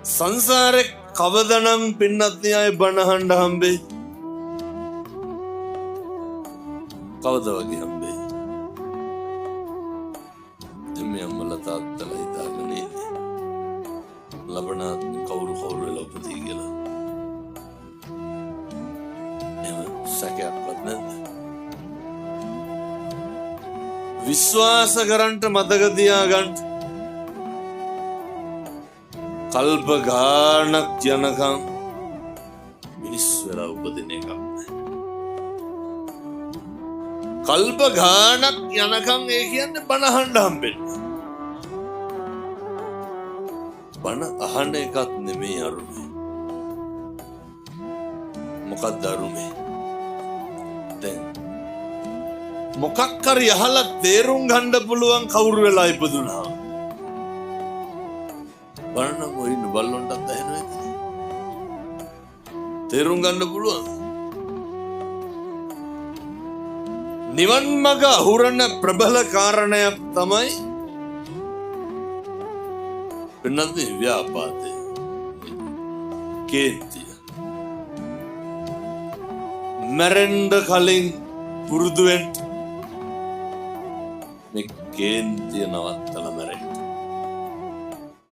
සංසාරේ කවදනම් පින්නත් අය බණහඬ හම්බේ? කවද වගේ හම්බේ? එමේ අම්මලා තාත්තලා හිතාගෙන ඉන්නේ ලබනාත්ම කවුරු වෙලා උපදී කියලා. එහෙම සැකයක්වත් නැද්ද? විශ්වාස කරන්ට මතක තියාගන්න කල්ප ගානක් යනකම් මිනිස් වෙලා උපදින එකක් නෑ. කල්ප ගානක් යනකම් ඒ කියන්නේ බණ අහන්න හම්බෙන්නේ. බණ අහන එකත් නෙමෙයි අරුමේ. මොකක්ද අරුමේ? දැන් මොකක් හරි අහලා තේරුම් ගන්න පුළුවන් කවුරු වෙලා ඉපදුනා. බලන්න මොයින් බල්ලොන්ටත් ඇහෙනවද? තේරුම් ගන්න පුළුවන්. නිවන් මඟ අහුරන ප්‍රබල කාරණයක් තමයි වෙනත් ව්‍යාපාදය. කේන්තිය. මැරෙන්න කලින් පුරුදු වෙන්න මේ කේන්තිය නවත්තලා